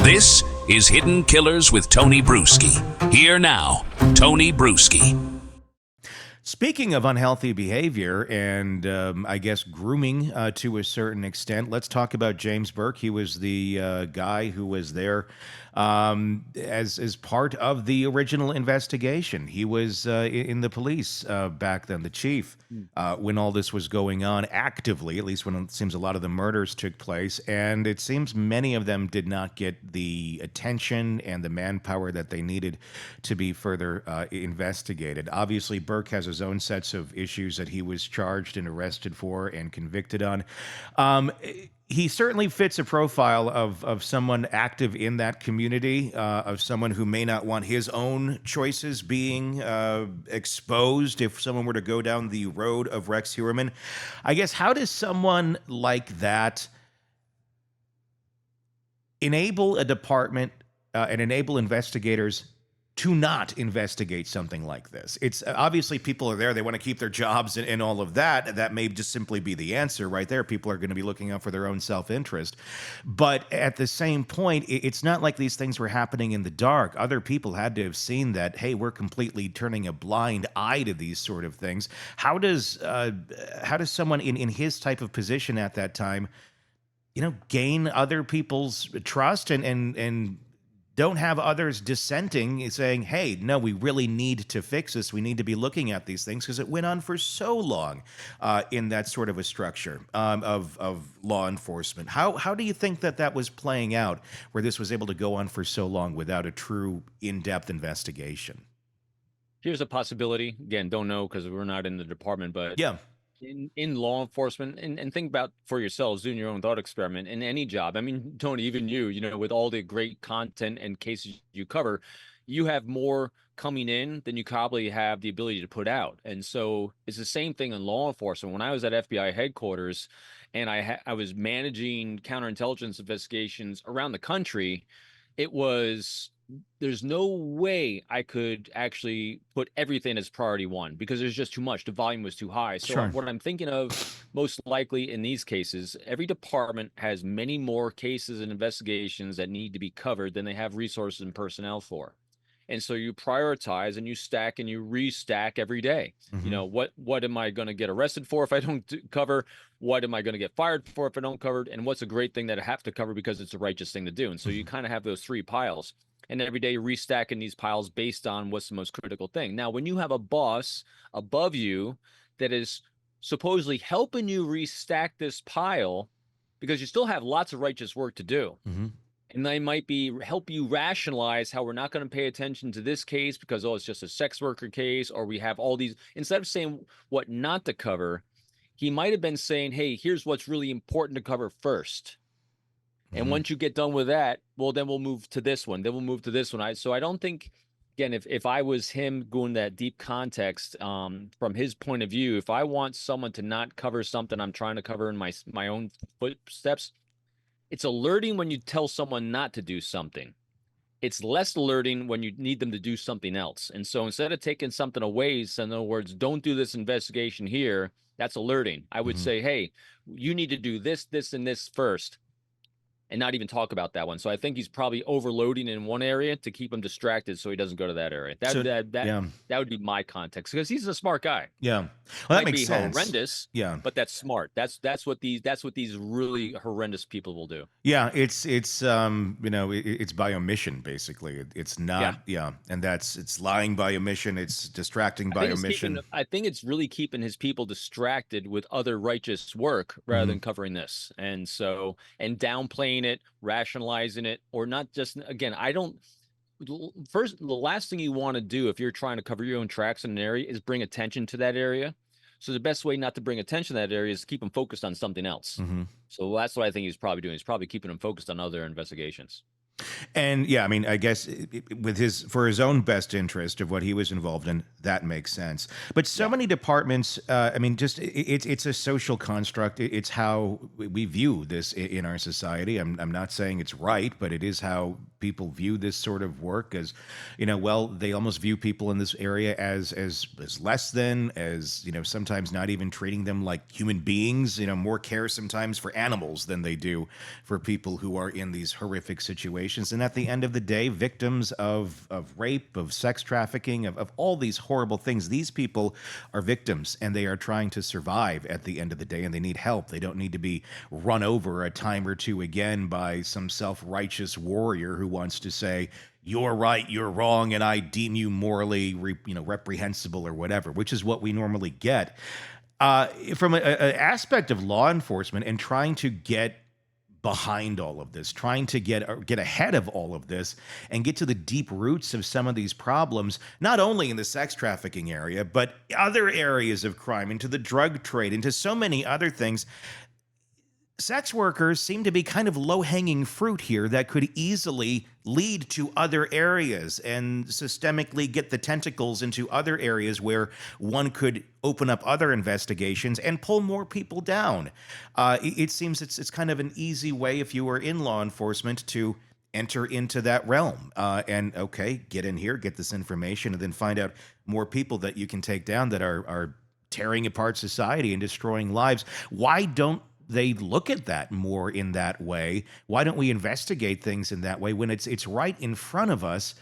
This is Hidden Killers with Tony Bruschi. Here now, Tony Bruschi. Speaking of unhealthy behavior and I guess grooming to a certain extent, let's talk about James Burke. He was the guy who was there as part of the original investigation. He was in the police back then, the chief, when all this was going on actively, at least when it seems a lot of the murders took place. And it seems many of them did not get the attention and the manpower that they needed to be further investigated. Obviously, Burke has his own sets of issues that he was charged and arrested for and convicted on. He certainly fits a profile of someone active in that community, of someone who may not want his own choices being exposed if someone were to go down the road of Rex Heuermann. I guess, how does someone like that enable a department and enable investigators to not investigate something like this? It's obviously people are there. They want to keep their jobs and all of that. That may just simply be the answer right there. People are going to be looking out for their own self-interest. But at the same point, it's not like these things were happening in the dark. Other people had to have seen that, hey, we're completely turning a blind eye to these sort of things. How does someone in his type of position at that time, gain other people's trust and don't have others dissenting, saying, hey, no, we really need to fix this. We need to be looking at these things, because it went on for so long in that sort of a structure of law enforcement. How do you think that was playing out, where this was able to go on for so long without a true in-depth investigation? Here's a possibility. Again, don't know because we're not in the department, but yeah. In law enforcement, and think about for yourselves, doing your own thought experiment in any job. I mean, Tony, even you, with all the great content and cases you cover, you have more coming in than you probably have the ability to put out. And so it's the same thing in law enforcement. When I was at FBI headquarters and I was managing counterintelligence investigations around the country, there's no way I could actually put everything as priority one, because there's just too much. The volume was too high. So Sure. What I'm thinking of most likely in these cases, every department has many more cases and investigations that need to be covered than they have resources and personnel for. And so you prioritize and you stack and you restack every day. Mm-hmm. What am I going to get arrested for if I don't cover? What am I going to get fired for if I don't cover? And what's a great thing that I have to cover because it's the righteous thing to do? And so you kind of have those three piles. And every day you're restacking these piles based on what's the most critical thing. Now, when you have a boss above you that is supposedly helping you restack this pile, because you still have lots of righteous work to do. Mm-hmm. And they might help you rationalize how we're not going to pay attention to this case because, it's just a sex worker case, or we have all these. Instead of saying what not to cover, he might have been saying, hey, here's what's really important to cover first. And once you get done with that, well, then we'll move to this one. Then we'll move to this one. So I don't think, again, if I was him going that deep context from his point of view, if I want someone to not cover something I'm trying to cover in my own footsteps, it's alerting when you tell someone not to do something. It's less alerting when you need them to do something else. And so instead of taking something away, so in other words, don't do this investigation here, that's alerting. I would say, hey, you need to do this, this, and this first, and not even talk about that one. So I think he's probably overloading in one area to keep him distracted so he doesn't go to that area. That would be my context, because he's a smart guy. Yeah. Well, that Might makes be sense. horrendous. Yeah. But that's smart. That's what these really horrendous people will do. Yeah, it's by omission, basically. It's not and it's lying by omission, it's distracting by omission. I think it's really keeping his people distracted with other righteous work rather than covering this. And downplaying it, rationalizing it, or not just, again, the last thing you want to do if you're trying to cover your own tracks in an area is bring attention to that area. So the best way not to bring attention to that area is to keep them focused on something else. So that's what I think he's probably doing. He's probably keeping them focused on other investigations. And yeah, I mean, I guess for his own best interest of what he was involved in, that makes sense. But so many departments, I mean, just it's a social construct. It's how we view this in our society. I'm not saying it's right, but it is how people view this sort of work as, well, they almost view people in this area as less than, as, sometimes not even treating them like human beings, more care sometimes for animals than they do for people who are in these horrific situations. And at the end of the day, victims of rape, of sex trafficking, of all these horrible things, these people are victims, and they are trying to survive at the end of the day, and they need help. They don't need to be run over a time or two again by some self-righteous warrior who wants to say, you're right, you're wrong, and I deem you morally reprehensible or whatever, which is what we normally get. From an aspect of law enforcement and trying to get behind all of this, trying to get ahead of all of this and get to the deep roots of some of these problems, not only in the sex trafficking area, but other areas of crime, into the drug trade, into so many other things. Sex workers seem to be kind of low-hanging fruit here that could easily lead to other areas and systemically get the tentacles into other areas where one could open up other investigations and pull more people down. It seems it's kind of an easy way, if you were in law enforcement, to enter into that realm and, okay, get in here, get this information, and then find out more people that you can take down that are tearing apart society and destroying lives. Why don't they look at that more in that way? Why don't we investigate things in that way when it's right in front of us?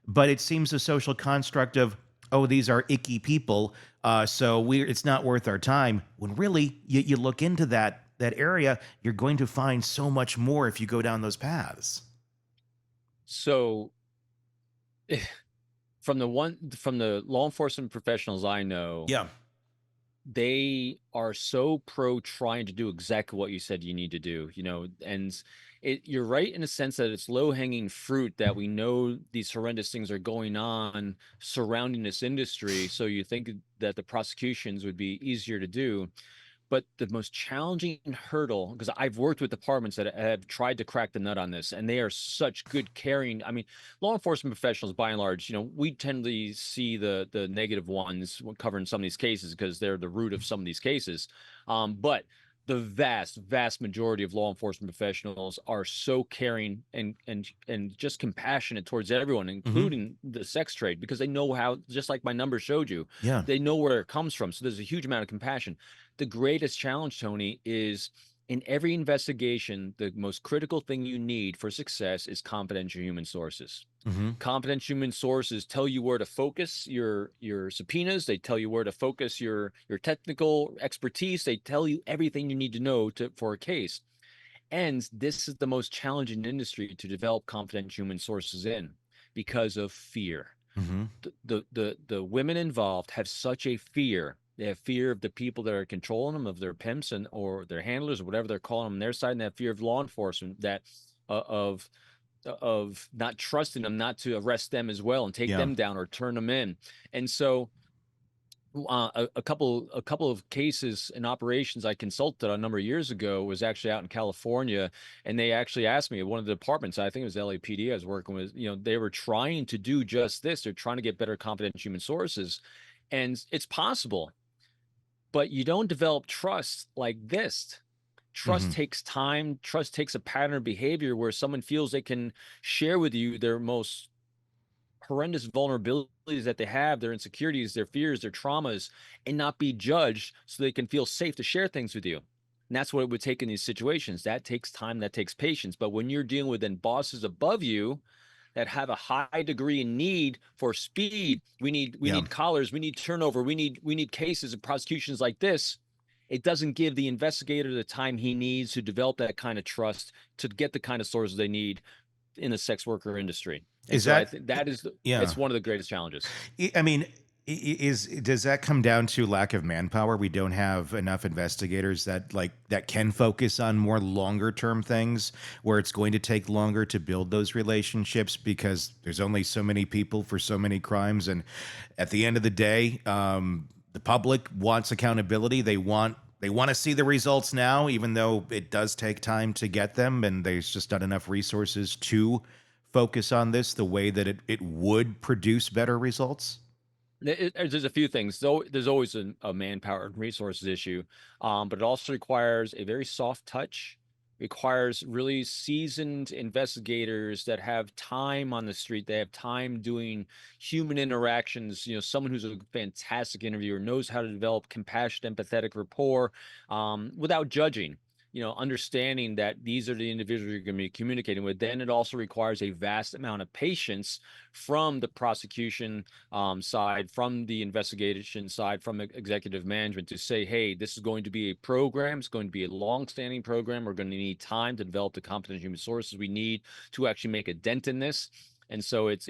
But it seems a social construct of, oh, these are icky people, so it's not worth our time. When really, you look into that area, you're going to find so much more if you go down those paths. So, from the law enforcement professionals I know, Yeah. they are so pro trying to do exactly what you said you need to do, and you're right in a sense that it's low hanging fruit, that we know these horrendous things are going on surrounding this industry. So you think that the prosecutions would be easier to do. But the most challenging hurdle, because I've worked with departments that have tried to crack the nut on this, and they are such good caring. I mean, law enforcement professionals, by and large, we tend to see the negative ones covering some of these cases because they're the root of some of these cases. But the vast majority of law enforcement professionals are so caring and just compassionate towards everyone, including the sex trade, because they know how, just like my number showed you, Yeah. they know where it comes from. So there's a huge amount of compassion. The greatest challenge, Tony, is in every investigation, the most critical thing you need for success is confidential human sources. Confidential human sources tell you where to focus your subpoenas. They tell you where to focus your technical expertise. They tell you everything you need to know for a case. And this is the most challenging industry to develop confidential human sources in, because of fear. The women involved have such a fear. They have fear of the people that are controlling them, of their pimps or their handlers, or whatever they're calling them on their side, and they have fear of law enforcement, that of not trusting them, not to arrest them as well and take Yeah. them down or turn them in. And so a couple of cases and operations I consulted a number of years ago was actually out in California, and they actually asked me, one of the departments, I think it was LAPD I was working with, they were trying to do just this. They're trying to get better confidential human sources, and it's possible, but you don't develop trust like this. Trust takes time. Trust takes a pattern of behavior where someone feels they can share with you their most horrendous vulnerabilities that they have, their insecurities, their fears, their traumas, and not be judged, so they can feel safe to share things with you. And that's what it would take in these situations. That takes time, that takes patience. But when you're dealing with then bosses above you that have a high degree in need for speed, we need collars, we need turnover, we need cases and prosecutions like this. It doesn't give the investigator the time he needs to develop that kind of trust, to get the kind of sources they need in the sex worker industry. And so I think that is it's one of the greatest challenges. I mean, does that come down to lack of manpower? We don't have enough investigators that can focus on more longer term things, where it's going to take longer to build those relationships because there's only so many people for so many crimes. And at the end of the day, the public wants accountability. They want to see the results now, even though it does take time to get them, and there's just not enough resources to focus on this the way that it would produce better results. There's a few things. So there's always a manpower and resources issue, but it also requires a very soft touch requires really seasoned investigators that have time on the street. They have time doing human interactions. Someone who's a fantastic interviewer, knows how to develop compassionate, empathetic rapport without judging. Understanding that these are the individuals you're going to be communicating with. Then it also requires a vast amount of patience from the prosecution side, from the investigation side, from executive management to say, hey, this is going to be a program. It's going to be a long-standing program. We're going to need time to develop the competent human sources we need to actually make a dent in this. And so it's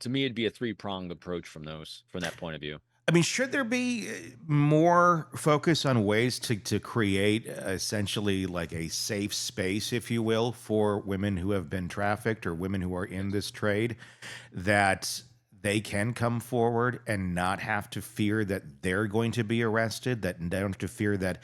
to me, it'd be a three-pronged approach from that point of view. I mean, should there be more focus on ways to create essentially like a safe space, if you will, for women who have been trafficked or women who are in this trade, that they can come forward and not have to fear that they're going to be arrested, that they don't have to fear that,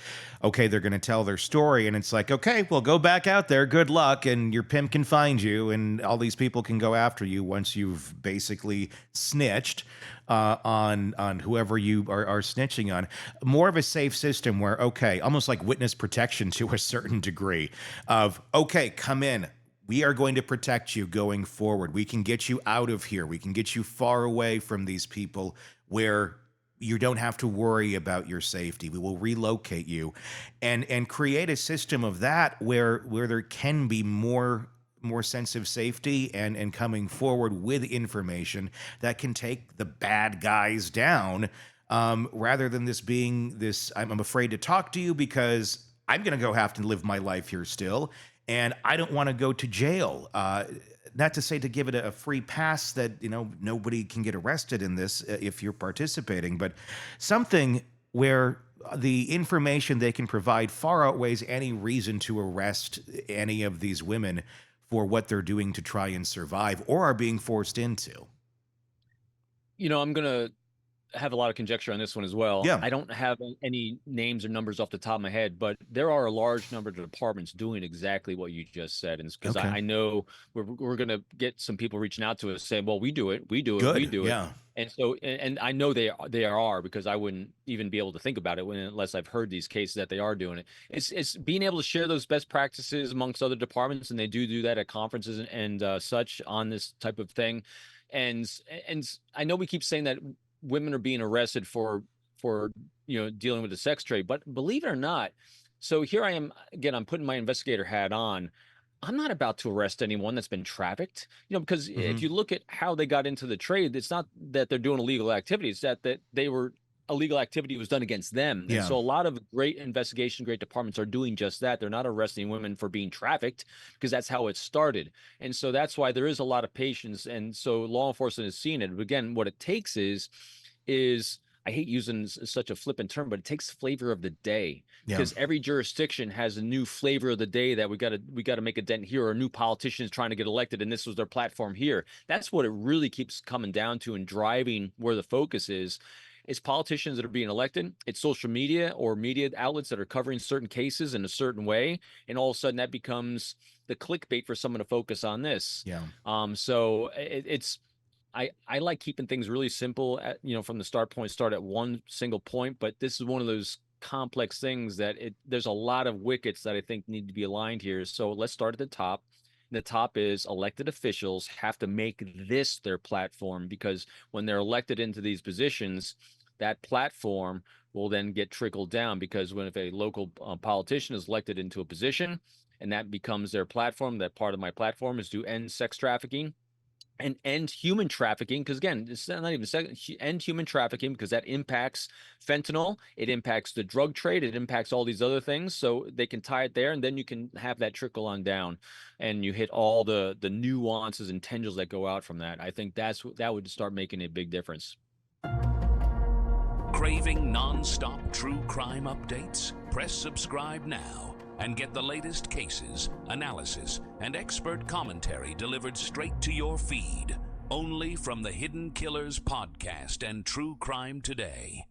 okay, they're going to tell their story and it's like, okay, well, go back out there, good luck, and your pimp can find you and all these people can go after you once you've basically snitched on whoever you are snitching on. More of a safe system where, okay, almost like witness protection to a certain degree of, okay, come in. We are going to protect you going forward. We can get you out of here. We can get you far away from these people where you don't have to worry about your safety. We will relocate you and create a system of that where there can be more sense of safety and coming forward with information that can take the bad guys down, rather than this being this, I'm afraid to talk to you because I'm going to go have to live my life here still. And I don't want to go to jail. Not to say to give it a free pass that, nobody can get arrested in this if you're participating, but something where the information they can provide far outweighs any reason to arrest any of these women for what they're doing to try and survive or are being forced into. I'm going to have a lot of conjecture on this one as well. Yeah. I don't have any names or numbers off the top of my head, but there are a large number of departments doing exactly what you just said. And because Okay. I know we're going to get some people reaching out to us saying, well, we do it. Good. Yeah. And so, and I know they are, because I wouldn't even be able to think about it unless I've heard these cases that they are doing it. It's being able to share those best practices amongst other departments. And they do that at conferences and such on this type of thing. And I know we keep saying that women are being arrested for dealing with the sex trade, but believe it or not, so here I am again, I'm putting my investigator hat on. I'm not about to arrest anyone that's been trafficked, because if you look at how they got into the trade, it's not that they're doing illegal activities, that they were illegal activity was done against them. Yeah. And so a lot of great departments are doing just that. They're not arresting women for being trafficked because that's how it started. And so that's why there is a lot of patience. And so law enforcement is seeing it. But again, what it takes is I hate using such a flippant term, but it takes flavor of the day, because every jurisdiction has a new flavor of the day that we got to make a dent here, or a new politician is trying to get elected and this was their platform here. That's what it really keeps coming down to and driving where the focus is. It's politicians that are being elected. It's social media or media outlets that are covering certain cases in a certain way. And all of a sudden that becomes the clickbait for someone to focus on this. Yeah. So I like keeping things really simple from the start at one single point, but this is one of those complex things that there's a lot of wickets that I think need to be aligned here. So let's start at the top. The top is elected officials have to make this their platform, because when they're elected into these positions, that platform will then get trickled down, because if a local politician is elected into a position and that becomes their platform, that part of my platform is to end sex trafficking and end human trafficking, because again, it's not even end human trafficking, because that impacts fentanyl, it impacts the drug trade, it impacts all these other things. So they can tie it there, and then you can have that trickle on down, and you hit all the nuances and tendrils that go out from that. I think that would start making a big difference. Craving non-stop true crime updates? Press subscribe now and get the latest cases, analysis, and expert commentary delivered straight to your feed, only from the Hidden Killers podcast and True Crime Today.